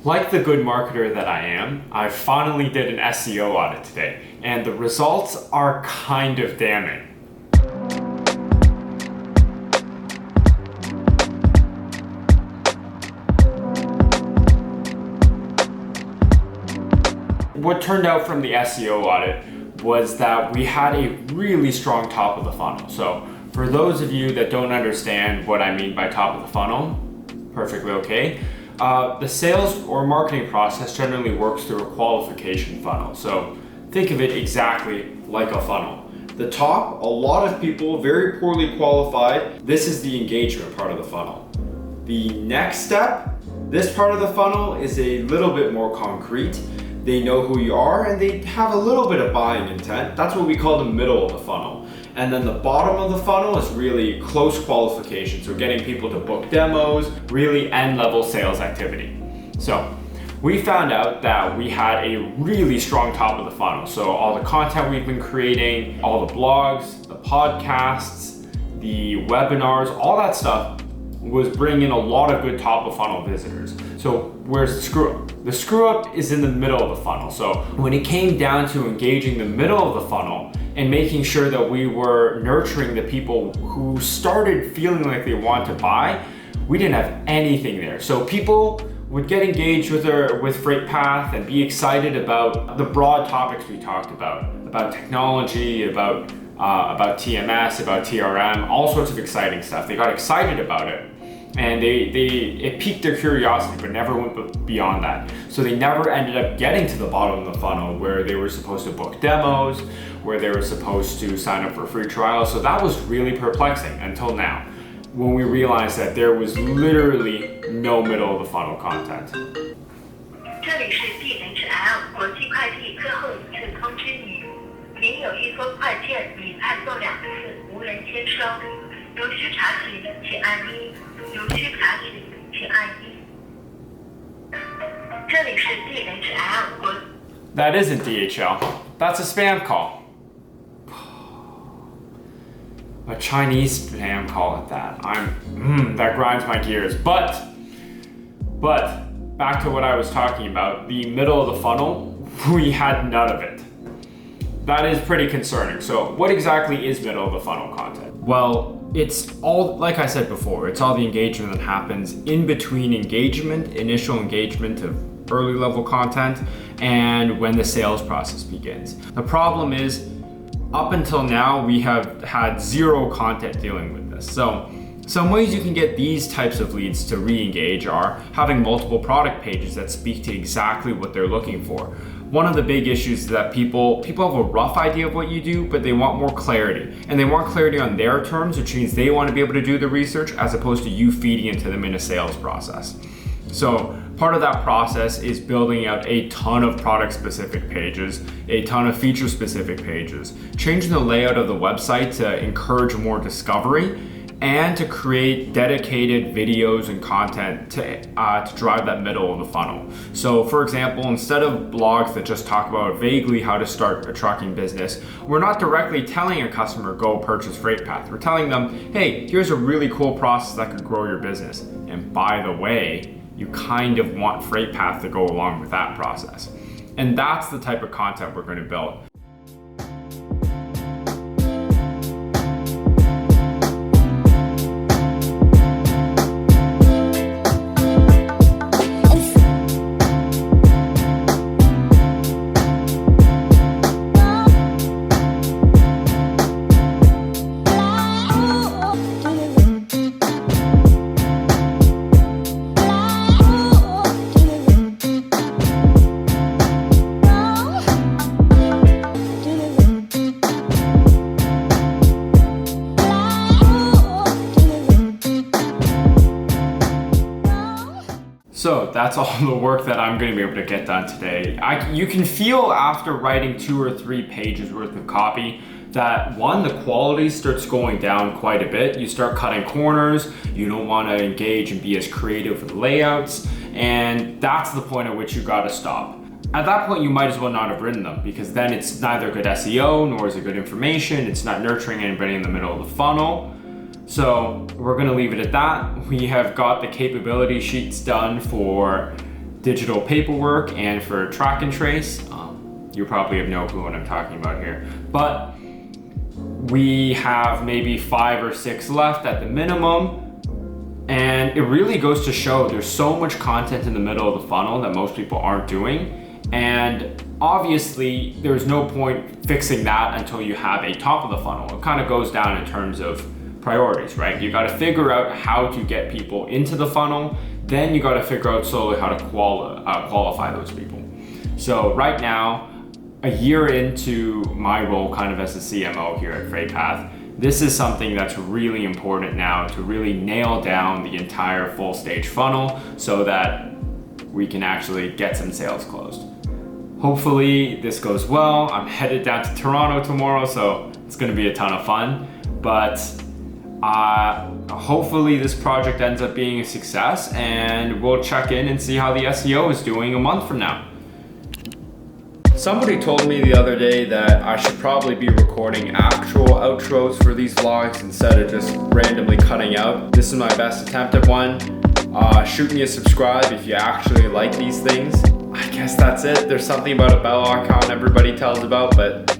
Like the good marketer that I am, I finally did an SEO audit today, and the results are kind of damning. What turned out from the SEO audit was that we had a really strong top of the funnel. So for those of you that don't understand what I mean by top of the funnel, perfectly okay. The sales or marketing process generally works through a qualification funnel. So think of it exactly like a funnel. The top, a lot of people, very poorly qualified. This is the engagement part of the funnel. The next step, this part of the funnel is a little bit more concrete. They know who you are and they have a little bit of buying intent. That's what we call the middle of the funnel. And then the bottom of the funnel is really close qualification. So getting people to book demos, really end-level sales activity. So we found out that we had a really strong top of the funnel. So all the content we've been creating, all the blogs, the podcasts, the webinars, all that stuff was bringing a lot of good top of funnel visitors. So where's the screw up? The screw up is in the middle of the funnel. So when it came down to engaging the middle of the funnel and making sure that we were nurturing the people who started feeling like they want to buy, we didn't have anything there. So people would get engaged with FreightPath and be excited about the broad topics we talked about technology, about TMS, about TRM, all sorts of exciting stuff. They got excited about it. And it piqued their curiosity, but never went beyond that. So they never ended up getting to the bottom of the funnel where they were supposed to book demos, where they were supposed to sign up for a free trial. So that was really perplexing until now, when we realized that there was literally no middle of the funnel content. 这里是 DHL 国际快递最后一次通知您，您有一封快件已派送2次，无人接收。如需查询，请按1；如需查询，请按1。这里是 DHL 国。That isn't DHL. That's a spam call. A Chinese spam call at that. That grinds my gears. But back to what I was talking about, the middle of the funnel, we had none of it. That is pretty concerning. So what exactly is middle of the funnel content? Well, it's all, like I said before, it's all the engagement that happens in between initial engagement of early level content, and when the sales process begins. The problem is, up until now, we have had zero content dealing with this. So some ways you can get these types of leads to re-engage are having multiple product pages that speak to exactly what they're looking for. One of the big issues is that people have a rough idea of what you do, but they want more clarity. And they want clarity on their terms, which means they want to be able to do the research as opposed to you feeding into them in a sales process. So part of that process is building out a ton of product-specific pages, a ton of feature-specific pages, changing the layout of the website to encourage more discovery, and to create dedicated videos and content to drive that middle of the funnel. So for example, instead of blogs that just talk about vaguely how to start a trucking business, we're not directly telling a customer, go purchase FreightPath. We're telling them, hey, here's a really cool process that could grow your business. And by the way, you kind of want FreightPath to go along with that process. And that's the type of content we're going to build. So that's all the work that I'm going to be able to get done today. You can feel after writing 2 or 3 pages worth of copy that one, the quality starts going down quite a bit. You start cutting corners, you don't want to engage and be as creative with layouts, and that's the point at which you got to stop. At that point, you might as well not have written them, because then it's neither good SEO nor is it good information. It's not nurturing anybody in the middle of the funnel. So we're going to leave it at that. We have got the capability sheets done for digital paperwork and for track and trace. You probably have no clue what I'm talking about here. But we have maybe 5 or 6 left at the minimum. And it really goes to show there's so much content in the middle of the funnel that most people aren't doing. And obviously, there's no point fixing that until you have a top of the funnel. It kind of goes down in terms of priorities, right? You got to figure out how to get people into the funnel. Then you got to figure out slowly how to qualify those people. So right now, a year into my role kind of as the CMO here at FreightPath, this is something that's really important now to really nail down the entire full stage funnel so that we can actually get some sales closed. Hopefully this goes well. I'm headed down to Toronto tomorrow, so it's gonna be a ton of fun. But hopefully this project ends up being a success, and we'll check in and see how the SEO is doing a month from now. Somebody told me the other day that I should probably be recording actual outros for these vlogs instead of just randomly cutting out. This is my best attempt at one. Shoot me a subscribe if you actually like these things. I guess that's it. There's something about a bell icon everybody tells about, but